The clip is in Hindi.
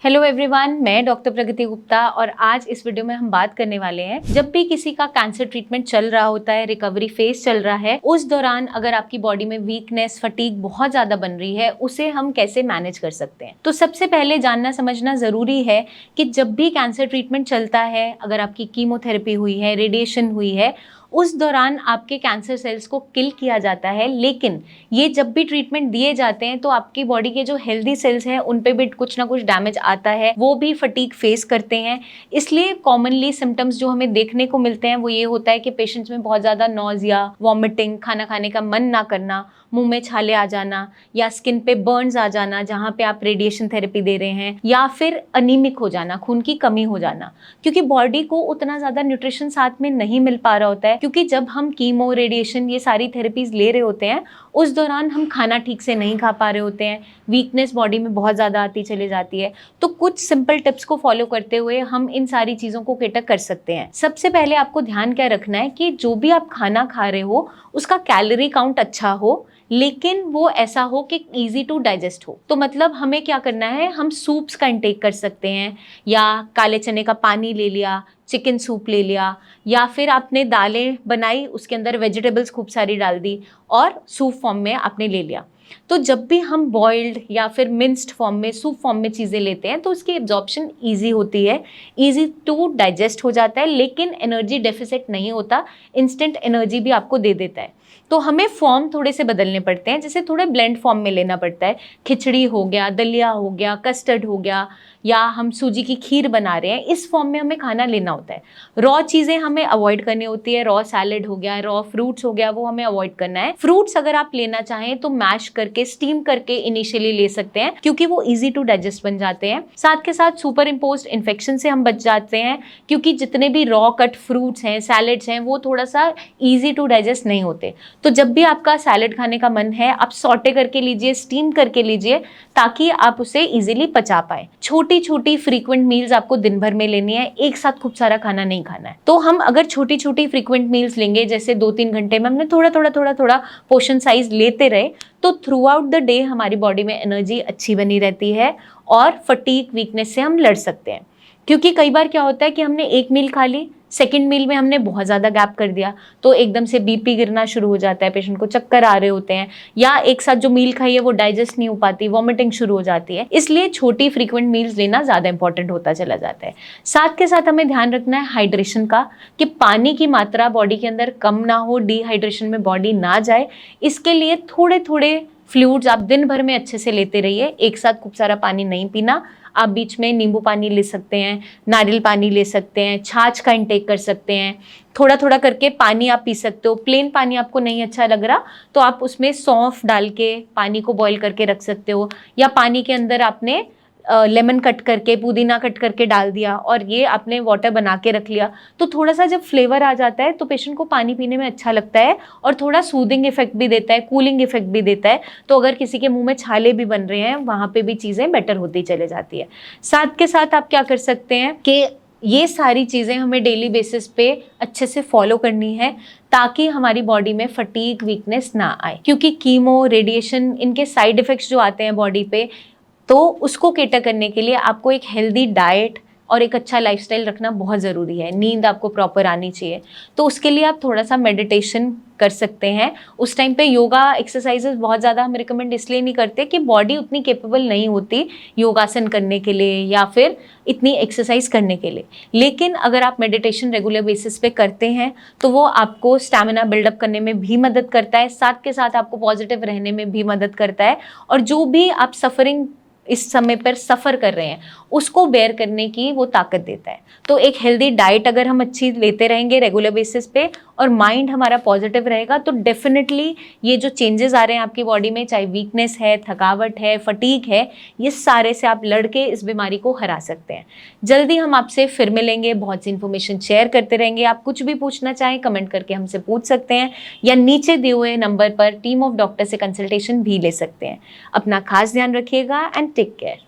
हेलो एवरीवन, मैं डॉक्टर प्रगति गुप्ता और आज इस वीडियो में हम बात करने वाले हैं जब भी किसी का कैंसर ट्रीटमेंट चल रहा होता है, रिकवरी फेज चल रहा है, उस दौरान अगर आपकी बॉडी में वीकनेस, फटीग बहुत ज्यादा बन रही है, उसे हम कैसे मैनेज कर सकते हैं। तो सबसे पहले जानना समझना जरूरी है कि जब भी कैंसर ट्रीटमेंट चलता है, अगर आपकी कीमोथेरेपी हुई है, रेडिएशन हुई है, उस दौरान आपके कैंसर सेल्स को किल किया जाता है। लेकिन ये जब भी ट्रीटमेंट दिए जाते हैं तो आपकी बॉडी के जो हेल्दी सेल्स हैं उन पे भी कुछ ना कुछ डैमेज आता है, वो भी फटीग फेस करते हैं। इसलिए कॉमनली सिम्टम्स जो हमें देखने को मिलते हैं वो ये होता है कि पेशेंट्स में बहुत ज़्यादा नॉजिया, वॉमिटिंग, खाना खाने का मन ना करना, मुंह में छाले आ जाना या स्किन पे बर्न्स आ जाना जहाँ पे आप रेडिएशन थेरेपी दे रहे हैं, या फिर अनीमिक हो जाना, खून की कमी हो जाना, क्योंकि बॉडी को उतना ज़्यादा न्यूट्रिशन साथ में नहीं मिल पा रहा होता है। क्योंकि जब हम कीमो, रेडिएशन, ये सारी थेरेपीज ले रहे होते हैं उस दौरान हम खाना ठीक से नहीं खा पा रहे होते हैं, वीकनेस बॉडी में बहुत ज़्यादा आती चली जाती है। तो कुछ सिंपल टिप्स को फॉलो करते हुए हम इन सारी चीज़ों को कैटर कर सकते हैं। सबसे पहले आपको ध्यान क्या रखना है कि जो भी आप खाना खा रहे हो उसका कैलोरी काउंट अच्छा हो, लेकिन वो ऐसा हो कि इजी टू डाइजेस्ट हो। तो मतलब हमें क्या करना है, हम सूप्स का इंटेक कर सकते हैं, या काले चने का पानी ले लिया, चिकन सूप ले लिया, या फिर आपने दालें बनाई, उसके अंदर वेजिटेबल्स खूब सारी डाल दी और सूप फॉर्म में आपने ले लिया। तो जब भी हम बॉइल्ड या फिर मिन्स्ड फॉर्म में, सूप फॉर्म में चीज़ें लेते हैं तो उसकी एब्जॉर्प्शन ईजी होती है, ईजी टू डाइजेस्ट हो जाता है, लेकिन एनर्जी डेफिसिट नहीं होता, इंस्टेंट एनर्जी भी आपको दे देता है। तो हमें फॉर्म थोड़े से बदलने पड़ते हैं, जैसे थोड़े ब्लेंड फॉर्म में लेना पड़ता है। खिचड़ी हो गया, दलिया हो गया, कस्टर्ड हो गया, या हम सूजी की खीर बना रहे हैं, इस फॉर्म में हमें खाना लेना होता है। रॉ चीज़ें हमें अवॉइड करनी होती है, रॉ सैलेड हो गया, रॉ फ्रूट्स हो गया, वो हमें अवॉइड करना है। फ्रूट्स अगर आप लेना चाहें तो मैश करके, स्टीम करके इनिशियली ले सकते हैं, क्योंकि वो ईजी टू डाइजेस्ट बन जाते हैं। साथ के साथ सुपर इम्पोज्ड इन्फेक्शन से हम बच जाते हैं, क्योंकि जितने भी रॉ कट फ्रूट्स हैं, सैलेड्स हैं, वो थोड़ा सा ईजी टू डाइजेस्ट नहीं होते। तो जब भी आपका सैलेड खाने का मन है, आप सॉटे करके लीजिए, स्टीम करके लीजिए, ताकि आप उसे इजीली पचा पाए। छोटी छोटी फ्रीक्वेंट मील्स आपको दिन भर में लेनी है, एक साथ खूब सारा खाना नहीं खाना है। तो हम अगर छोटी छोटी फ्रीक्वेंट मील्स लेंगे, जैसे 2-3 घंटे में हमने थोड़ा थोड़ा पोर्शन साइज लेते रहे, तो थ्रू आउट द डे हमारी बॉडी में एनर्जी अच्छी बनी रहती है और फटीग, वीकनेस से हम लड़ सकते हैं। क्योंकि कई बार क्या होता है कि हमने एक मील खा ली, सेकेंड मील में हमने बहुत ज़्यादा गैप कर दिया, तो एकदम से बीपी गिरना शुरू हो जाता है, पेशेंट को चक्कर आ रहे होते हैं, या एक साथ जो मील खाई है वो डाइजेस्ट नहीं हो पाती, वॉमिटिंग शुरू हो जाती है। इसलिए छोटी फ्रीक्वेंट मील्स लेना ज़्यादा इंपॉर्टेंट होता चला जाता है। साथ के साथ हमें ध्यान रखना है हाइड्रेशन का, कि पानी की मात्रा बॉडी के अंदर कम ना हो, डिहाइड्रेशन में बॉडी ना जाए। इसके लिए थोड़े थोड़े फ्लूइड्स आप दिन भर में अच्छे से लेते रहिए, एक साथ खूब सारा पानी नहीं पीना। आप बीच में नींबू पानी ले सकते हैं, नारियल पानी ले सकते हैं, छाछ का इंटेक कर सकते हैं, थोड़ा थोड़ा करके पानी आप पी सकते हो। प्लेन पानी आपको नहीं अच्छा लग रहा तो आप उसमें सौंफ डाल के पानी को बॉईल करके रख सकते हो, या पानी के अंदर आपने लेमन कट करके, पुदीना कट करके डाल दिया और ये आपने वाटर बना के रख लिया। तो थोड़ा सा जब फ्लेवर आ जाता है तो पेशेंट को पानी पीने में अच्छा लगता है, और थोड़ा सूदिंग इफेक्ट भी देता है, कूलिंग इफेक्ट भी देता है। तो अगर किसी के मुंह में छाले भी बन रहे हैं, वहाँ पे भी चीज़ें बेटर होती चले जाती है। साथ के साथ आप क्या कर सकते हैं कि ये सारी चीज़ें हमें डेली बेसिस पे अच्छे से फॉलो करनी है, ताकि हमारी बॉडी में फटीग, वीकनेस ना आए। क्योंकि कीमो, रेडिएशन, इनके साइड इफ़ेक्ट्स जो आते हैं बॉडी पे, तो उसको कैटर करने के लिए आपको एक हेल्दी डाइट और एक अच्छा लाइफस्टाइल रखना बहुत ज़रूरी है। नींद आपको प्रॉपर आनी चाहिए, तो उसके लिए आप थोड़ा सा मेडिटेशन कर सकते हैं। उस टाइम पे योगा एक्सरसाइजेस बहुत ज़्यादा हम रिकमेंड इसलिए नहीं करते कि बॉडी उतनी कैपेबल नहीं होती योगासन करने के लिए या फिर इतनी एक्सरसाइज करने के लिए। लेकिन अगर आप मेडिटेशन रेगुलर बेसिस पे करते हैं तो वो आपको स्टैमिना बिल्डअप करने में भी मदद करता है, साथ के साथ आपको पॉजिटिव रहने में भी मदद करता है, और जो भी आप सफरिंग इस समय पर सफ़र कर रहे हैं उसको बेयर करने की वो ताकत देता है। तो एक हेल्दी डाइट अगर हम अच्छी लेते रहेंगे रेगुलर बेसिस पे, और माइंड हमारा पॉजिटिव रहेगा, तो डेफिनेटली ये जो चेंजेस आ रहे हैं आपकी बॉडी में, चाहे वीकनेस है, थकावट है, फटीग है, ये सारे से आप लड़के इस बीमारी को हरा सकते हैं। जल्दी हम आपसे फिर मिलेंगे, बहुत सी इन्फॉर्मेशन शेयर करते रहेंगे। आप कुछ भी पूछना चाहें कमेंट करके हमसे पूछ सकते हैं, या नीचे दिए हुए नंबर पर टीम ऑफ डॉक्टर से कंसल्टेशन भी ले सकते हैं। अपना खास ध्यान रखिएगा एंड टेक केयर।